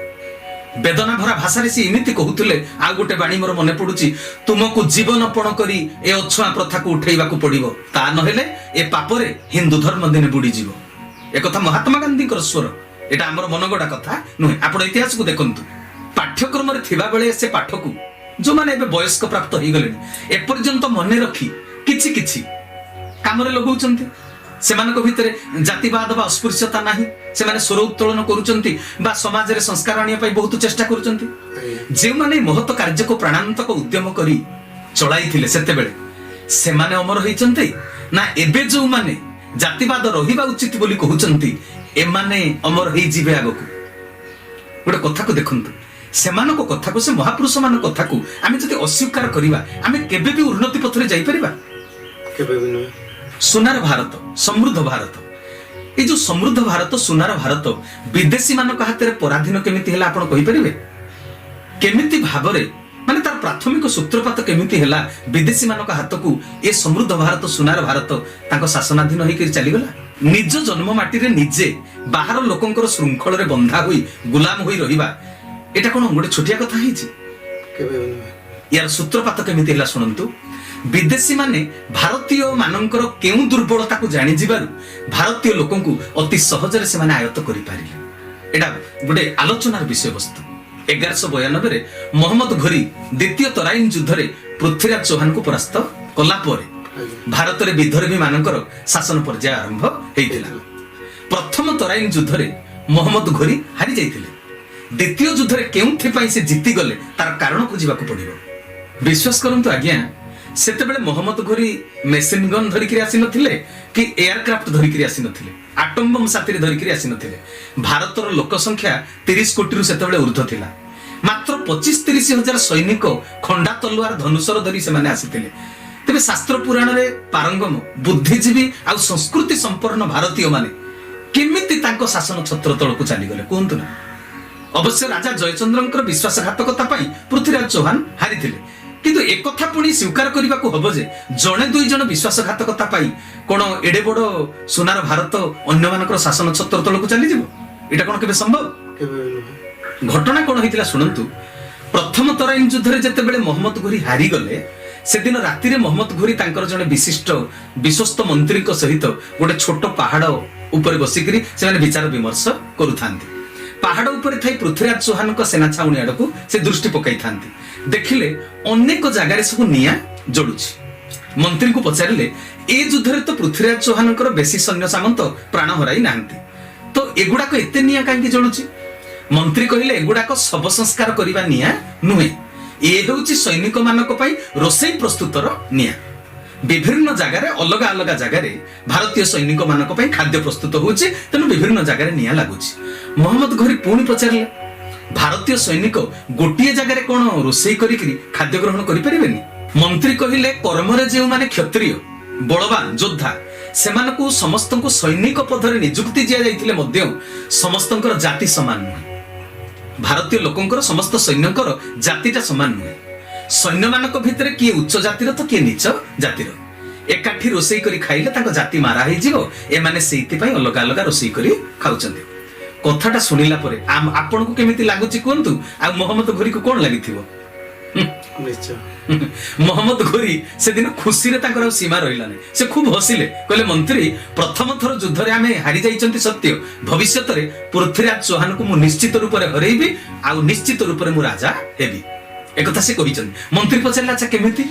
ବେଦନା ଭରା ଭାଷାରେ ସେ ଏମିତି କହୁଥିଲେ। ଆଉ ଗୋଟେ ବାଣୀ ମୋର ମନେ ପଡୁଛି, ତୁମକୁ ଜୀବନ ପଣ କରି ଏ ଅଛୁଆଁ ପ୍ରଥାକୁ ଉଠେଇବାକୁ ପଡିବ, ତା ନହେଲେ ଏ ପାପରେ ହିନ୍ଦୁ ଧର୍ମ ଦିନେ ବୁଡିଯିବ। একথা মহাত্মা গান্ধীଙ୍କର ସ୍ୱର, এটা ଆମର ମନଗড়ା କଥା ନୁହେଁ। ଆପଣ ଇତିହାସକୁ ଦେଖନ୍ତୁ, ପାଠ୍ୟକ୍ରମରେ ଥିବା ବେଳେ ସେ ପାଠକୁ ଯୋଉମାନେ ଏବେ ବୟସ୍କ ପ୍ରାପ୍ତ ହେଇଗଲେଣି ଏପର୍ଯ୍ୟନ୍ତ ମନେ ରଖି କିଛି କିଛି କାମରେ ଲଗାଉଛନ୍ତି। ସେମାନଙ୍କ ଭିତରେ ଜାତିବାଦ ବା ଅସ୍ପୃଶ୍ୟତା ନାହିଁ, ସେମାନେ ସ୍ୱର ଉତ୍ତୋଳନ କରୁଛନ୍ତି ବା ସମାଜରେ ସଂସ୍କାର ଆଣିବା ପାଇଁ ବହୁତ ଚେଷ୍ଟା କରୁଛନ୍ତି। ଯେଉଁମାନେ ମହତ କାର୍ଯ୍ୟକୁ ପ୍ରାଣାନ୍ତକ ଉଦ୍ୟମ କରି ଚଳାଇଥିଲେ ସେତେବେଳେ, ସେମାନେ ଅମର ହେଇଛନ୍ତି ନା ଏବେ ଯୋଉମାନେ ଜାତିବାଦ ରହିବା ଉଚିତ ବୋଲି କହୁଛନ୍ତି ଏମାନେ ଅମର ହେଇଯିବେ ଆଗକୁ? ଗୋଟେ କଥାକୁ ଦେଖନ୍ତୁ, ସେମାନଙ୍କ କଥାକୁ, ସେ ମହାପୁରୁଷ ମାନଙ୍କ କଥାକୁ ଆମେ ଯଦି ଅସ୍ୱୀକାର କରିବା, ଆମେ କେବେ ବି ଉନ୍ନତି ପଥରେ ଯାଇପାରିବା? କେବେ ବି ନୁହେଁ। ସୁନାର ଭାରତ, ସମୃଦ୍ଧ ଭାରତ, এই ଯୋଉ ସମୃଦ୍ଧ ଭାରତ, ସୁନାର ଭାରତ ବିଦେଶୀ ମାନଙ୍କ ହାତରେ ପରାଧୀନ କେମିତି ହେଲା ଆପଣ କହିପାରିବେ? କେମିତି ଭାବରେ, ମାନେ ତାର ପ୍ରାଥମିକ ସୂତ୍ରପାତ କେମିତି ହେଲା ବିଦେଶୀ ମାନଙ୍କ ହାତକୁ ଏ ସମୃଦ୍ଧ ଭାରତ, ସୁନାର ଭାରତ ତାଙ୍କ ଶାସନାଧୀନ ହେଇକି ଚାଲିଗଲା? ନିଜ ଜନ୍ମ ମାଟିରେ ନିଜେ ବାହାର ଲୋକଙ୍କର ଶୃଙ୍ଖଳରେ ବନ୍ଧା ହୋଇ ଗୁଲାମ ହୋଇ ରହିବା, এটা কোন ଗୋଟେ ଛୋଟିଆ କଥା ହେଇଛି? କେବେ ବି ନୁହେଁ। ইয়ার সূত্রপাত কেমিতি ହେଲା শুনন্তু। বিদেশী মানে ভারতীয় মানଙ୍କର কেউ দুর্বলতাକୁ জানি ଯିବାରୁ ଭାରତୀୟ ଲୋକଙ୍କୁ অতি ସହଜରେ ସେମାନେ ଆୟତ୍ତ କରି ପାରିଲେ। এটা ଗୋଟେ ଆଲୋଚନାର ବିଷୟବସ୍ତୁ। 1192 ରେ মোহাম্মদ ঘোরি দ্বিতীয় তরাইন যুদ্ধରେ ପୃଥ୍ୱୀରାଜ ଚୌହାନଙ୍କୁ ପରାସ୍ତ କଲା ପରେ ଭାରତରେ ବିଦର୍ଭୀ ମାନଙ୍କର ଶାସନ ପର୍ଯ୍ୟାୟ ଆରମ୍ଭ ହେଇଥିଲା। ପ୍ରଥମ ତରାଇନ ଯୁଦ୍ଧରେ ମୋହାମ୍ମଦ ଘୋରି ହାରି ଯାଇଥିଲେ। ଦ୍ୱିତୀୟ ଯୁଦ୍ଧରେ କେଉଁଥିପାଇଁ ସେ ଜିତିଗଲେ ତାର କାରଣ ଖୋଜିବାକୁ ପଡିବ। ବିଶ୍ୱାସ କରନ୍ତୁ ଆଜ୍ଞା, ସେତେବେଳେ ମୋହାମ୍ମଦ ଘୋରି ମେସିନ ଗନ୍ ଧରିକିରି ଆସିନଥିଲେ କି ଏୟାରକ୍ରାଫ୍ଟ ଧରିକିରି ଆସିନଥିଲେ, ଆଟମ ବମ୍ ସାଥିରେ ଧରିକିରି ଆସିନଥିଲେ। ଭାରତର ଲୋକ ସଂଖ୍ୟା 30 କୋଟିରୁ ସେତେବେଳେ ଉର୍ଦ୍ଧ୍ୱ ଥିଲା। ମାତ୍ର 25-30 ହଜାର ସୈନିକ ଖଣ୍ଡା ତଲୱାର ଧନୁଷର ଧରି ସେମାନେ ଆସିଥିଲେ। ତେବେ ଶାସ୍ତ୍ର ପୁରାଣରେ ପାରଙ୍ଗମ ବୁଦ୍ଧିଜୀବୀ ଆଉ ସଂସ୍କୃତି ସମ୍ପନ୍ନ ଭାରତୀୟ ମାନେ କେମିତି ତାଙ୍କ ଶାସନ ଛତ୍ର ତଳକୁ ଚାଲିଗଲେ କୁହନ୍ତୁ ନା? ଅବଶ୍ୟ ରାଜା ଜୟଚନ୍ଦ୍ରଙ୍କର ବିଶ୍ୱାସଘାତକତା ପାଇଁ ପୃଥ୍ୱୀରାଜ ଚୌହାନ ହାରିଥିଲେ, କିନ୍ତୁ ekotha ପୁଣି ସ୍ୱୀକାର କରିବାକୁ ହବ ଯେ ଜଣେ ଦୁଇ ଜଣ ବିଶ୍ୱାସଘାତକତା ପାଇଁ କଣ ଏଡେ ବଡ ସୁନାର ଭାରତ ଅନ୍ୟମାନଙ୍କର ଶାସନ ଛତ୍ର ତଳକୁ ଚାଲିଯିବ? এটা কোন কেবে সম্ভব? କେବେ ବି ନୁହେଁ। ଘଟଣା କଣ ହେଇଥିଲା ଶୁଣନ୍ତୁ। ପ୍ରଥମ ତରାଇନ ଯୁଦ୍ଧରେ ଯେତେବେଳେ ମହମ୍ମଦ ଘୋରୀ ହାରିଗଲେ, ସେଦିନ ରାତିରେ ମହମ୍ମଦ ଘୋରୀ ତାଙ୍କର ଜଣେ ବିଶିଷ୍ଟ ବିଶ୍ୱସ୍ତ ମନ୍ତ୍ରୀଙ୍କ ସହିତ ଗୋଟେ ଛୋଟ ପାହାଡ ଉପରେ ବସିକିରି ସେମାନେ ବିଚାର ବିମର୍ଶ କରୁଥାନ୍ତି। ପାହାଡ ଉପରେ ଥାଇ ପୃଥ୍ୱୀରାଜ ଚୌହାନଙ୍କ ସେନା ଛାଉଣୀ ଆଡକୁ ସେ ଦୃଷ୍ଟି ପକାଇଥାନ୍ତି। ଦେଖିଲେ ଅନେକ ଜାଗାରେ ସବୁ ନିଆଁ ଜଳୁଛି। ମନ୍ତ୍ରୀଙ୍କୁ ପଚାରିଲେ, ଏ ଯୁଦ୍ଧରେ ତ ପୃଥ୍ୱୀରାଜ ଚୌହାନଙ୍କର ବେଶୀ ସୈନ୍ୟ ସାମନ୍ତ ପ୍ରାଣ ହରାଇ ନାହାନ୍ତି, ତ ଏଗୁଡାକ ଏତେ ନିଆଁ କାହିଁକି ଜଳୁଛି? ମନ୍ତ୍ରୀ କହିଲେ, ଏଗୁଡାକ ଶବ ସଂସ୍କାର କରିବା ନିଆଁ ନୁହେଁ, ଏ ହେଉଛି ସୈନିକ ମାନଙ୍କ ପାଇଁ ରୋଷେଇ ପ୍ରସ୍ତୁତର ନିଆଁ। ବିଭିନ୍ନ ଜାଗାରେ ଅଲଗା ଅଲଗା ଜାଗାରେ ଭାରତୀୟ ସୈନିକ ମାନଙ୍କ ପାଇଁ ଖାଦ୍ୟ ପ୍ରସ୍ତୁତ ହେଉଛି, ତେଣୁ ବିଭିନ୍ନ ଜାଗାରେ ନିଆଁ ଲାଗୁଛି। ମହମ୍ମଦ ଘୋରୀ ପୁଣି ପଚାରିଲେ, ଭାରତୀୟ ସୈନିକ ଗୋଟିଏ ଜାଗାରେ କଣ ରୋଷେଇ କରିକି ଖାଦ୍ୟ ଗ୍ରହଣ କରିପାରିବେନି? ମନ୍ତ୍ରୀ କହିଲେ, କର୍ମରେ ଯେଉଁମାନେ କ୍ଷତ୍ରିୟ ବଳବାନ ଯୋଦ୍ଧା, ସେମାନଙ୍କୁ ସମସ୍ତଙ୍କୁ ସୈନିକ ପଦରେ ନିଯୁକ୍ତି ଦିଆଯାଇଥିଲେ ମଧ୍ୟ ସମସ୍ତଙ୍କର ଜାତି ସମାନ ନୁହେଁ। ଭାରତୀୟ ଲୋକଙ୍କର ସମସ୍ତ ସୈନ୍ୟଙ୍କର ଜାତିଟା ସମାନ ନୁହେଁ। ସୈନ୍ୟମାନଙ୍କ ଭିତରେ କିଏ ଉଚ୍ଚ ଜାତିର ତ କିଏ ନିଚ ଜାତିର। ଏକାଠି ରୋଷେଇ କରି ଖାଇଲେ ତାଙ୍କ ଜାତି ମାରା ହେଇଯିବ, ଏମାନେ ସେଇଥିପାଇଁ ଅଲଗା ଅଲଗା ରୋଷେଇ କରି ଖାଉଛନ୍ତି। କଥାଟା ଶୁଣିଲା ପରେ ଆପଣଙ୍କୁ କେମିତି ଲାଗୁଛି କୁହନ୍ତୁ? ଆଉ ମହମ୍ମଦ ଘୋରୀକୁ କଣ ଲାଗିଥିବ? ନିଶ୍ଚୟ। ମହମ୍ମଦ ଘୋରୀ ସେଦିନ ଖୁସିରେ ତାଙ୍କର ଆଉ ସୀମା ରହିଲାନି। ସେ ଖୁବ ହସିଲେ, କହିଲେ, ମନ୍ତ୍ରୀ, ପ୍ରଥମ ଥର ଯୁଦ୍ଧରେ ଆମେ ହାରି ଯାଇଛନ୍ତି ସତ୍ୟ, ଭବିଷ୍ୟତରେ ପୃଥ୍ୱୀରାଜ ଚୌହାନଙ୍କୁ ମୁଁ ନିଶ୍ଚିତ ରୂପରେ ହରେଇବି, ଆଉ ନିଶ୍ଚିତ ରୂପରେ ମୁଁ ରାଜା ହେବି, ଏକଥା ସେ କହିଛନ୍ତି। ମନ୍ତ୍ରୀ ପଚାରିଲେ, ଆଚ୍ଛା କେମିତି?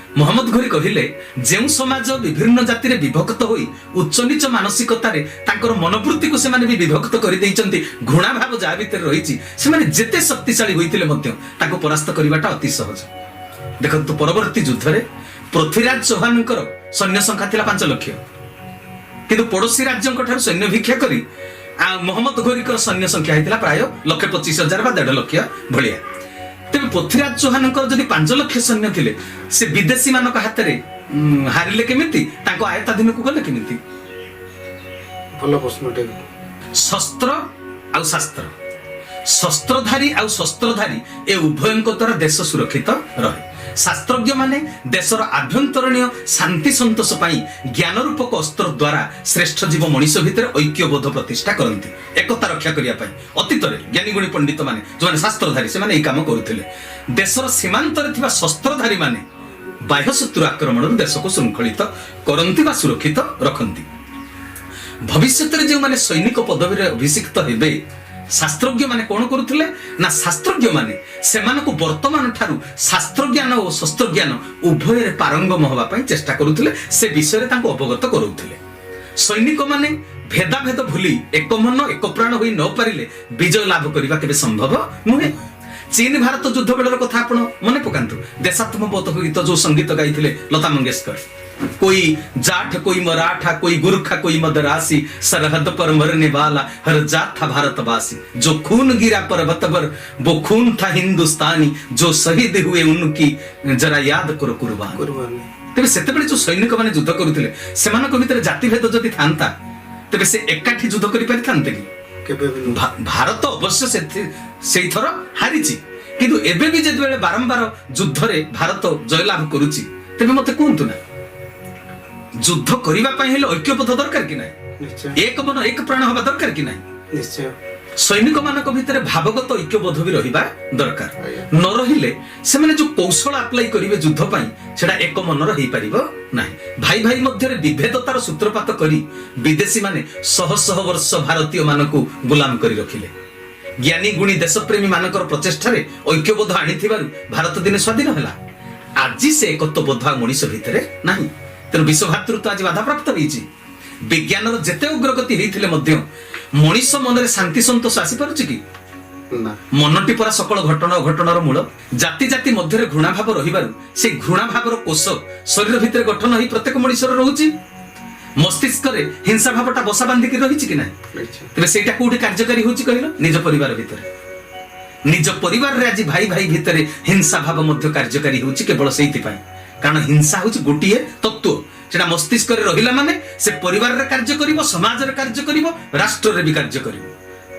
ମହମ୍ମଦ ଘୋରୀ କହିଲେ, ଯେଉଁ ସମାଜ ବିଭିନ୍ନ ଜାତିରେ ବିଭକ୍ତ ହୋଇ ଉଚ୍ଚ ନିଚ ମାନସିକତାରେ ତାଙ୍କର ମନୋବୃତ୍ତିକୁ ସେମାନେ ବି ବିଭକ୍ତ କରିଦେଇଛନ୍ତି, ଘୃଣା ଭାବ ଯାହା ଭିତରେ ରହିଛି, ସେମାନେ ଯେତେ ଶକ୍ତିଶାଳୀ ହୋଇଥିଲେ ମଧ୍ୟ ତାକୁ ପରାସ୍ତ କରିବାଟା ଅତି ସହଜ। ଦେଖନ୍ତୁ, ପରବର୍ତ୍ତୀ ଯୁଦ୍ଧରେ ପୃଥ୍ୱୀରାଜ ଚୌହାନଙ୍କର ସୈନ୍ୟ ସଂଖ୍ୟା ଥିଲା 5 ଲକ୍ଷ, କିନ୍ତୁ ପଡୋଶୀ ରାଜ୍ୟଙ୍କ ଠାରୁ ସୈନ୍ୟ ଭିକ୍ଷା କରି ମହମ୍ମଦ ଘୋରୀଙ୍କର ସୈନ୍ୟ ସଂଖ୍ୟା ହେଇଥିଲା ପ୍ରାୟ 1,25,000 ବା 1.5 ଲକ୍ଷ ଭଳିଆ। ତେବେ ପୃଥ୍ୱୀରାଜ ଚୌହାନଙ୍କର ଯଦି 5 ଲକ୍ଷ ସୈନ୍ୟ ଥିଲେ, ସେ ବିଦେଶୀ ମାନଙ୍କ ହାତରେ ହାରିଲେ କେମିତି? ତାଙ୍କ ଆୟତ୍ତାଧୀନକୁ ଗଲେ କେମିତି? ଭଲ ପ୍ରଶ୍ନଟେ। ଶସ୍ତ୍ର ଆଉ ଶାସ୍ତ୍ର, ଶସ୍ତ୍ରଧାରୀ ଆଉ ଶସ୍ତ୍ରଧାରୀ ଏ ଉଭୟଙ୍କ ଦ୍ୱାରା ଦେଶ ସୁରକ୍ଷିତ ରହେ। ଶାସ୍ତ୍ରଜ୍ଞ ମାନେ ଦେଶର ଆଭ୍ୟନ୍ତରୀଣ ଶାନ୍ତି ସନ୍ତୋଷ ପାଇଁ ଜ୍ଞାନ ରୂପକ ଅସ୍ତ୍ର ଦ୍ୱାରା ଶ୍ରେଷ୍ଠ ଜୀବ ମଣିଷ ଭିତରେ ଐକ୍ୟବୋଧ ପ୍ରତିଷ୍ଠା କରନ୍ତି, ଏକତା ରକ୍ଷା କରିବା ପାଇଁ। ଅତୀତରେ ଜ୍ଞାନୀଗୁଣୀ ପଣ୍ଡିତ ମାନେ ଯେଉଁମାନେ ଶାସ୍ତ୍ରଧାରୀ, ସେମାନେ ଏହି କାମ କରୁଥିଲେ। ଦେଶର ସୀମାନ୍ତରେ ଥିବା ଶସ୍ତ୍ରଧାରୀ ମାନେ ବାହ୍ୟ ଶତ୍ରୁ ଆକ୍ରମଣରୁ ଦେଶକୁ ଶୃଙ୍ଖଳିତ କରନ୍ତି ବା ସୁରକ୍ଷିତ ରଖନ୍ତି। ଭବିଷ୍ୟତରେ ଯେଉଁମାନେ ସୈନିକ ପଦବୀରେ ଅଭିଷିକ୍ତ ହେବେ, ଶାସ୍ତ୍ରଜ୍ଞ ମାନେ କଣ କରୁଥିଲେ ନା, ଶାସ୍ତ୍ରଜ୍ଞ ମାନେ ସେମାନଙ୍କୁ ବର୍ତ୍ତମାନ ଠାରୁ ଶାସ୍ତ୍ରଜ୍ଞାନ ଓ ଶସ୍ତ୍ରଜ୍ଞାନ ଉଭୟରେ ପାରଙ୍ଗମ ହେବା ପାଇଁ ଚେଷ୍ଟା କରୁଥିଲେ, ସେ ବିଷୟରେ ତାଙ୍କୁ ଅବଗତ କରାଉଥିଲେ। ସୈନିକ ମାନେ ଭେଦାଭେଦ ଭୁଲି ଏକ ମନ ଏକ ପ୍ରାଣ ହୋଇ ନ ପାରିଲେ ବିଜୟ ଲାଭ କରିବା କେବେ ସମ୍ଭବ ନୁହେଁ। ଚୀନ ଭାରତ ଯୁଦ୍ଧ ବେଳର କଥା ଆପଣ ମନେ ପକାନ୍ତୁ। ଦେଶାତ୍ମବୋଧକ ଗୀତ ଯୋଉ ସଙ୍ଗୀତ ଗାଇଥିଲେ ଲତା ମଙ୍ଗେଶକର, कोई जाट कोई मराठा कोई गुरखा कोई मदरासी, सरहद पर मरने वाला हर जात था भारतवासी, जो खून गिरा पर्वत पर वो खून था हिंदुस्तानी, जो शहीद हुए उनकी जरा याद करो कुर्बानी। तेरे सेतेबेले जो सैनिक माने युद्ध करुथिले, सेमानक भितरे जातिभेद जदि थांता, तेबे से एकाठी युद्ध करि पारिथान्ते कि? भारत अवश्य सेई थर हारिछि, किंतु एबे भी जेतेबेले बारंबार युद्धरे भारत जयलाभ करूछि, तेबे मते कहंतु ना, युद्ध करिबा पई हेले ऐक्यबद्ध दरकार कि नाही? एक मन एक प्राण हवा दरकार कि नाही? निश्चय। सैनिक मानक भितरे भावगत ऐक्यबोध भी रहिबा दरकार। न रहिले सेमाने जो कौशल अप्लाई करिवे युद्ध पई, सेडा एक मनर हेई परिबो नाही। भाई भाई मध्यरे विभेदतार सूत्रपात करी विदेशी माने शह शह वर्ष भारतीय मानकु गुलाम करी रखिले। ज्ञानी गुणी देशप्रेमी मानकर प्रचेष्टारे ऐक्यबोध आनिथिबारु भारत दिने स्वाधीन होला। आजि से एकत्वबोध मनुष्य भितरे नाही, तेणु विश्वभातृत्व आज बाधाप्राप्त होईछि। विज्ञानर जेते उग्रगति हेइथिले मध्य मनुष्य मनरे शांति संतोष आसी पारुछि कि? मनटी परा सकल घटना अघटनार मूल। जाति जाति मध्यरे घृणा भाव रहिबारु से घृणा भावर कोष शरीर भितर गठन होई प्रत्येक मनुष्यर रहुछि। मस्तिष्क रे हिंसा भावटा बसा बांधिकी रहिछि कि नाही? तबे सेटा कोठी कार्यकारी होछि कहिलो? निज परिवार भितर। निज परिवार रे आज भाई भाई भितरे हिंसा भाव मध्य कार्यकारी होछि केवल सेइति पई, कारण हिंसा होछि गोटिए तत्व, सेटा मस्तिष्क रे रहिला माने से परिवार रे कार्य करिवो, समाज रे कार्य करिवो, राष्ट्र रे भी कार्य करिवो।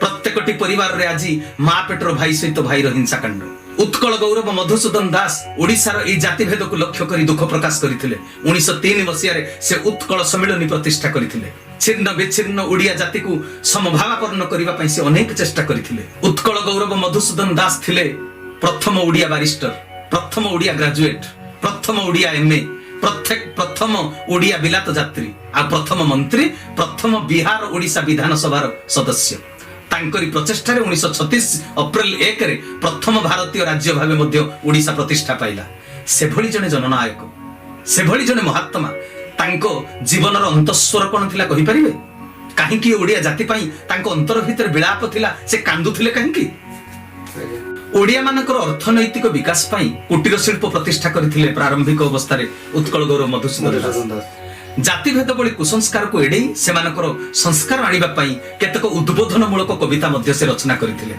प्रत्येकटी परिवार रे आज मां पेटर भाई सहित भाई रो हिंसा कांड। उत्कल गौरव मधुसूदन दास ओडिशार ए जाति भेद को लक्ष्य करी दुख प्रकाश करथिले। 1903 मसिया रे से उत्कल सम्मेलनी प्रतिष्ठा करथिले। छिन्न विच्छिन्न ओडिया जाति को समभावापन्न करने ପାଇଁ से अनेक चेष्टा करथिले। उत्कल गौरव मधुसूदन दास थिले प्रथम ओडिया बारिस्टर, प्रथम ओडिया ग्रेजुएट, प्रथम ओडिया एमए, प्रथम ओडिया बिलात यात्री आ प्रथम मंत्री, प्रथम बिहार ओडिशा विधानसभा सदस्य। तांकरी प्रचेष्टा 1936 अप्रैल 1 रे प्रथम भारतीय राज्य भावे मध्य ओडिशा प्रतिष्ठा पाइला। से भली जने जननायक, से भली जने महात्मा तांको जीवनर अंतस्वर कोन थिला कहि परिबे? काहे कि ओडिया जाति पई तांको अंतर भीतर विलाप थिला, से कांदुथिले काहे कि? ओडिया मानकर अर्थनैतिक विकास पई कुटीर शिल्प प्रतिष्ठा करथिले प्रारंभिक अवस्था रे उत्कल गौरव मधुसूदन दास। जातिभेद बड़ी कुसंस्कार को एडे सेमानकर संस्कार आनिबा पई केतक उद्बोधन मूलक कविता मध्य से रचना करथिले।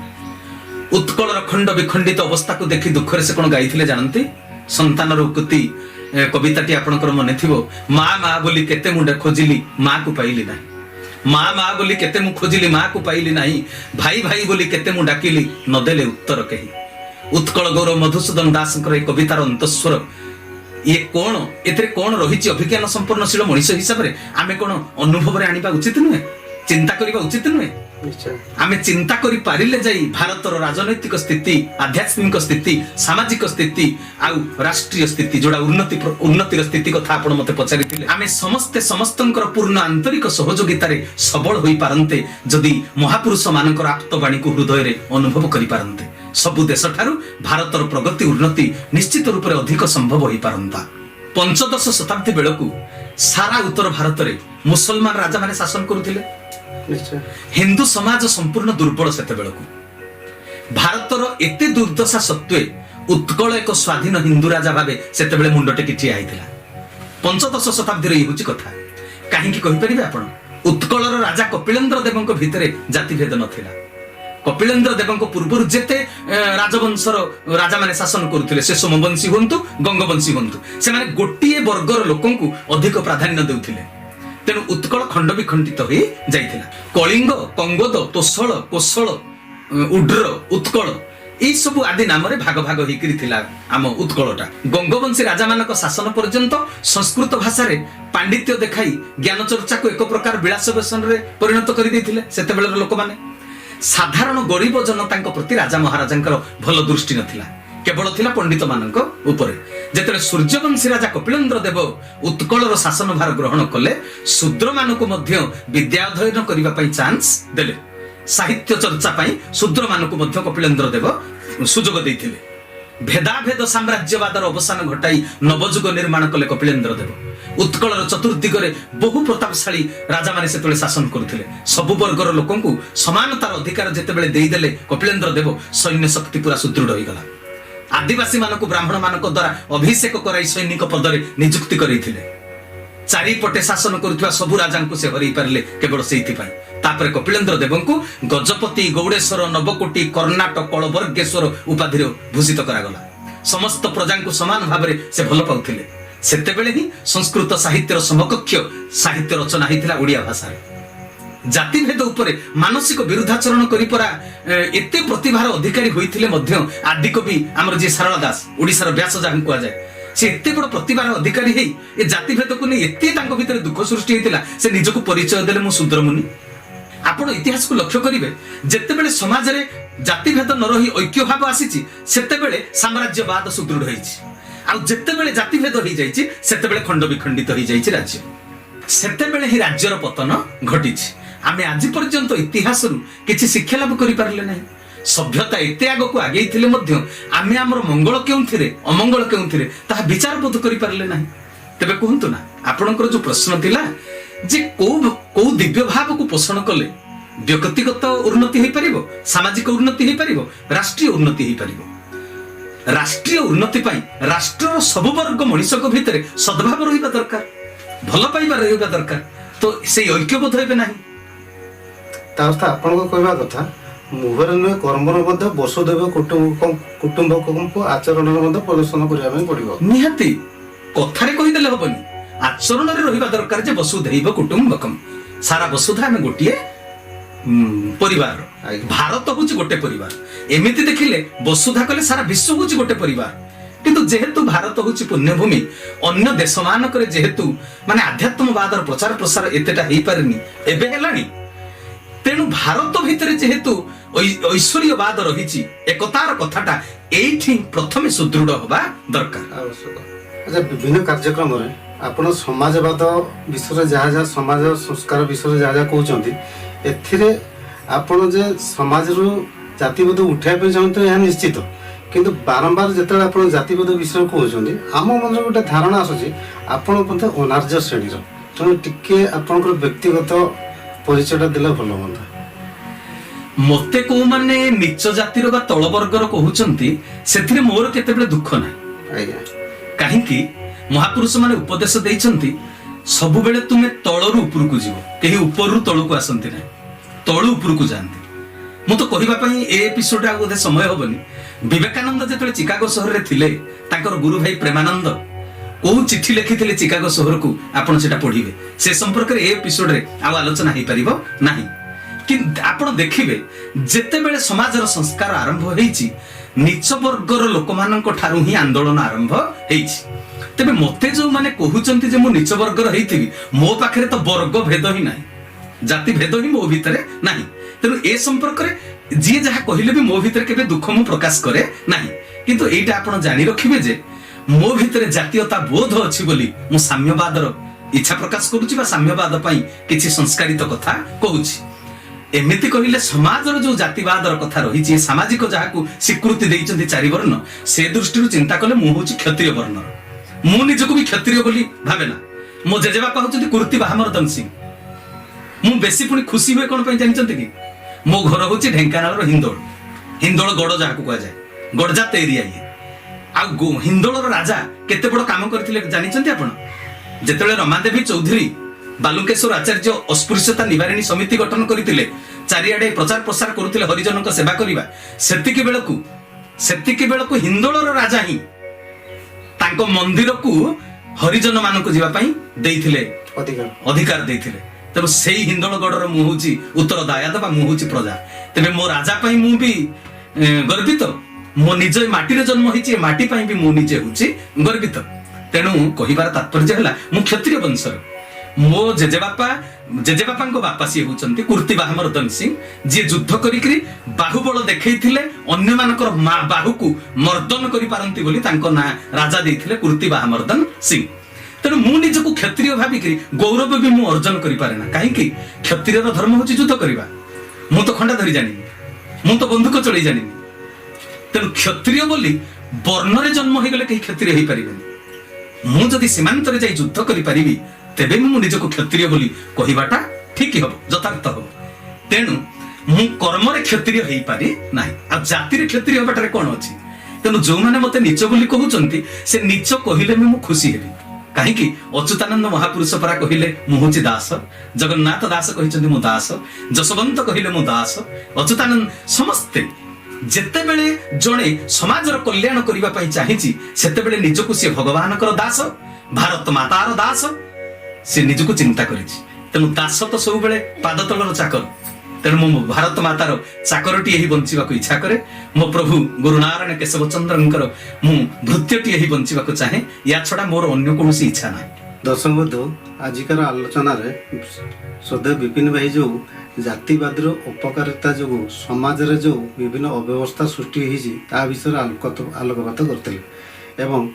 उत्कलर खंड विखंडित अवस्था को देखि दुखरे से कोन गाइथिले जानंती? संतानर उक्ति कविताटी आपनकर मने थिबो, मां मां बोली केते मुंडे खोजिली मां को पाइली नाही, मां मां बोली केते मु खोजिली मां को पाइली नाही, भाई भाई बोली केते मु डाकिली न देले उत्तर केही। उत्कल गौरव मधुसूदन दासकर ए कवितार अंतस्वर ये कोण एथरे कोण रहिछि अभिज्ञान संपन्नशील मनुष्य हिसाब रे आमे कोण अनुभव रे आनिबा उचित नुहे, चिंता करिबा उचित नुहे। आमे चिंता करि पारिले जाई भारतर राजनैतिक स्थिति, आध्यात्मिक स्थिति, सामाजिक स्थिति आउ राष्ट्रीय स्थिति जोडा उन्नतिर स्थिति कथा आपण मते पचारिथिले। आमे समस्ते समस्तंकर पूर्ण आंतरिक सहयोगिता रे सबल होई पारंते जदि महापुरुष मानकर आप्तवाणी को हृदय रे अनुभव करि पारंते। सबु देश ठारू भारतर प्रगति उन्नति निश्चित रूप से अधिक संभव हो पारंता। पंचदश शताब्दी बेलकू सारा उत्तर भारत रे मुसलमान राजा माने शासन करुथिले। हिंदू समाज संपूर्ण दुर्बल सेते बेलकू। भारतर एते दुर्दशा सत्वे उत्कल एक स्वाधीन हिंदू राजा भावे सेते बेले मुंड टेकी ठिया आइथिला। पंचदश शताब्दी रे होची कथा। काहे कि कहि परिबे आपण? उत्कलर राजा कपिलेन्द्र देवଙ୍କ भितरे जातिभेद नथिला। कपिलेन्द्र देवଙ୍କ पूर्वरु जेते राजवंशर राजा माने शासन करुथिले, से सोमवंशी हुंतु गंगवंशी हुंतु, से माने गोटिए वर्गर लोकंकु अधिक प्राधान्य देउथिले। तेनु उत्कल खंड विखंडित होई जाइथिला। कलिंग, कंगोद, तोसळ, कोसळ, उड्र, उत्कल एई सब आदि नाम रे भाग भाग होई थिला आम उत्कलटा। गंगवंशी राजा मानक शासन पर्यंत संस्कृत भाषा रे पांडित्य देखाई ज्ञान चर्चा को एक प्रकार विलास व्यसन रे परिणत करि दैथिले सेते बेलर लोक माने। साधारण गरीब जनता प्रति राजा महाराजा भल दृष्टि नथिला, केवल थिला पंडित मानक उपरे। जेतले सूर्यवंशी राजा कपिलेन्द्र देव उत्कलर शासन भार ग्रहण कले, शूद्र मानक मध्य विद्या अध्ययन करिबा पई चांस देले। साहित्य चर्चा पई शूद्र मानक मध्य कपिलेन्द्र देव सुजोग दैथिले। भेदाभेद साम्राज्यवादर अवसान घटाई नवजुग निर्माण कले कपिलेन्द्र देव। उत्कलर चतुर्दिगरे बहु प्रतापशाली राजा माने सेतले शासन करुथिले। सबु वर्गर लोकंकु समानतार अधिकार जेतेबेले देइदेले कपिलेन्द्र देव, सैन्य शक्ति पूरा सुदृढ़ होई गला। आदिवासी मानक ब्राह्मण मानक द्वारा अभिषेक कराई सैनिक पदरे नियुक्ति करैथिले। चारिपटे शासन करुथिबा सबु राजांकु से हरै पारले केवल सेइथि पई। तापर कपिलेन्द्र देवंकु गजपति, गौड़ेश्वर, नवकोटी, कर्णाटक, कलबर्गेश्वर उपाधि भूषित करागला। समस्त प्रजांकु समान भावरे से भल पाउथिले। सेतेबेले ही संस्कृत साहित्यर समकक्ष साहित्य रचना हिथिला ओडिया भाषा रे। जातिभेद उपरे मानसिक विरुद्धाचरण करि परा एते प्रतिभार अधिकारी होइथिले मध्य आदिकवि हमर जे सारला दास ओडिसार व्यास जाहन कुआ जाय, से एते बड़ प्रतिभार अधिकारी हेई ए जातिभेद को नै एते तांको भितर दुख सृष्टि हेतिला। से निजको परिचय देले मु शूद्र मुनि। आपण इतिहास को लक्ष्य करिवे, जेतेबेले समाज रे जातिभेद न रही ऐक्य भाव आसीची सेतेबेले साम्राज्यवाद सुदृढ़ होईची। आ जेतेबेले जातिभेद होई जाईची सेतेबेले खंड विखंडित होई जाईची राज्य। सेतेबेले ही राज्यर पतन घटिची। आमे आज पर्यंत इतिहास रु किछि शिक्षा लाभ करि पारले नाही। सभ्यता एते आगो को आगे थिले मध्य आमे हमर मंगल केउथिरे अमंगल केउथिरे ताहा विचार बोध करि पारले नाही। तबे कहंतु ना आपनकर जो प्रश्न थिला जे को दिव्य भाव को पोषण कले व्यक्तिगत उन्नति होई परिबो, सामाजिक उन्नति होई परिबो, राष्ट्रीय उन्नति होई परिबो। राष्ट्रीय उन्नति पाई राष्ट्रर सब वर्ग मनुष्य को भितरे सद्भाव रहिबा दरकार, भल पाइबा रहिबा दरकार। तो से ऐक्यबोध हेबे नाही। ता अर्थ आपण को कहबा कथा मुहर न कर्मर मध्य वसुदेव कुटुंबको आचरण मध्य प्रदर्शन करिया में पड़िबो। निहाती कथारे कहि देले होबनी, आचरण रे रहिबा दरकार जे वसुधैव कुटुंबकम। सारा वसुधा में गोटिए परिवार, भारत होची गोटे परिवार। एमिति देखिले वसुधा कले सारा विश्व होची गोटे परिवार। किंतु जेहेतु भारत होची पुण्यभूमि अन्य देश मानकरे जेहेतु माने आध्यात्मवादर प्रचार प्रसार एतेटा हेई पारेनी एबे हेलानी तेणु भारत भितर जेहेतु ऐश्वर्यवाद रही एकतार कथाटा एठी प्रथमे सुदृढ़ होबा दरकार आवश्यक। अच्छा, विभिन्न कार्यक्रम रे आपण समाजवाद विषय जहाँ जहाँ समाज संस्कार विषय जहाँ जहाँ कहते एथिरे आपण जे समाज रु जातिवाद उठाइबा चाहते यह निश्चित, किंतु बारंबार जिते आप जातिवाद विषय कहते आम मन गोटे धारणा आसूँ आपण अनार्य श्रेणीर, तेणु टिके आपणकर व्यक्तिगत परिचयटा देला भल हुआ। मते को माने नीच जातिर बा तळ वर्गर कहउचंती सेथिरे मोर केतेबेले दुख नाही आज्ञा काहेकि महापुरुष माने उपदेश देइचंती सब बेले तुमे तळरु उपरकु जीवो, केही उपरु तळकु आसंती नाही, तळु उपरकु जांती। मु तो कहिबा पई ए एपिसोड आ गोदे समय होबनी विवेकानंद जेतले चिकागो शहर रे थिले तांकर गुरु भाई प्रेमानंद को चिठी लिखिथिले चिकागो शहर को आपण सेटा पढिबे, से संपर्क रे ए एपिसोड रे आ आलोचना हेई परिबो नाही। कि आपण देखिबे जेतेबेले समाजर संस्कार आरंभ हेइची नीच वर्गर लोकमानक ठारू ही आंदोलन आरंभ हेइची। तेबे मते जो माने कहउचंती जे मो नीच वर्गर हेइथिबी मो पाखरे तो वर्ग भेद ही नाही, जाति भेद ही मो भितरे नाही। तेनु ए संपर्क रे जी जहा कहिले भी मो भितरे केबे दुख मु प्रकाश करे नाही, किंतु एटा आपण जानि रखिबे जे मो भितरे जातीयता बोध अछि बोली मु साम्यवादर इच्छा प्रकाश करूची बा साम्यवाद पई किछि संस्कारित कथा कहूची। एमिति कहिले समाजर जो जातिवादर कथा रही सामाजिक जहाकू स्वीकृति देइचंती चारि वर्ण से दृष्टि चिंता कले मु होची क्षत्रिय वर्ण, मु निजको भी क्षत्रिय बोली भावे ना। मो जेजेबापा होचंती कुर्ती बाहामर्दन सिंह। मु बेसी पुनी खुशी हुए कोन पई जानिचंती कि मो घर होची ढेंकानाल रो हिंदोळ, हिंदोळ गड जहाकू कहा जाय गडजात एरिया ये आ हिंदोळर राजा केते बड़ काम करथिले जानिचंती आपण? जेतेले रमादेवी चौधरी बालुकेश्वर आचार्य अस्पृश्यता निवारणी समिति गठन करथिले, चारिआडे प्रचार प्रसार करथिले हरिजनक सेवा करिबा, सेतिके बेलकु हिंदोळर राजा ही तांको मंदिर को हरिजन मानक जीवा पई देइथिले अधिकार देइथिले। तेणु सेई हिंदोळगडर मु होची उत्तर दायाद बा मु होची प्रजा। तेबे मो राजा पई मु भी गर्वित, मो निज माटी रे जन्म होईची माटी पई भी मु निजे होची गर्वित। तेणु कहिबार तात्पर्य हला मु क्षत्रिय वंशर। मो जेजेबापांको बापा सी होचंती कुर्ती बाहामर्दन सिंह, जे युद्ध करिकरी बाहुबल देखैथिले अन्य मानकर बाहु को मर्दन करि पारंती बोली तांको ना राजा देइथिले कुर्ती बाहामर्दन सिंह। तेणु मु निजको क्षत्रिय भाबिकरी गौरव भी मु अर्जन करि पारे ना, काहेकि क्षत्रियर धर्म होची युद्ध करिबा। मु तो खंडा धरि जानिनी, मु तो बंदूक चलै जानिनी। तेणु क्षत्रिय बोली वर्ण रे जन्म होई गेले केही क्षत्रिय हेई पारिबेनी। मु जदि सीमांत रे जाई युद्ध करि पारिबी तेबे मु निजको क्षत्रिय बोली कहिबाटा ठीक हबो, यथार्थ हबो। तेणु मु कर्म रे क्षत्रिय हेई पारि नाही, आ जाति रे क्षत्रिय हबाटारे कोन अछि? तेणु जो माने मते नीच बोली कहउचंती से नीच कहिले मु खुशी हेबी, काहेकि अच्युतानंद महापुरुष परा कहिले मु होची दास, जगन्नाथ दास कहिचंती मु दास, जसवंत कहिले मु दास, अच्युतानंद समस्ते जेतेबेले जणे समाजर कल्याण करिबा पई चाहिछि सेतेबेले निजको से भगवानकर दास, भारत मातार दास से निजको चिंता करिछि। तेणु दास तो सब बेले पाद तलर चाकर, तेणु मो भारत मातार चाकरटी ही बंचिबाको इच्छा करे। मो प्रभु गुरुनारायण केशव चंद्रंकर मु भृत्यटी ही बंचिबाको चाहे, या छडा मोर अन्य कोनोसी इच्छा नाही। दर्शक बंधु, आजिकार आलोचना रे श्रद्धेय विपिन भाई जो जातिवादर उपकारिता जो समाज रे जो विभिन्न अव्यवस्था सृष्टि होइछि ता विषय आलोकपात करथिले एवं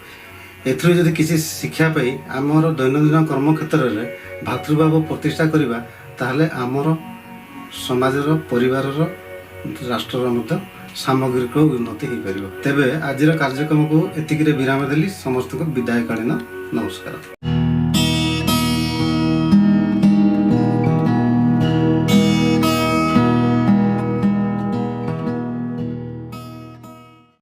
एथुर जदि किसी शिक्षा पाई आमर दैनंदिन कर्म क्षेत्र में भातृभाव प्रतिष्ठा करिबा ताहले आमर समाजर परिवारर राष्ट्रर मध्य सामग्रिक उन्नति हो पारिबो। तेबे आजिर कार्यक्रम को एतिकिरे विराम देली। समस्त को विदायकालीन नमस्कार।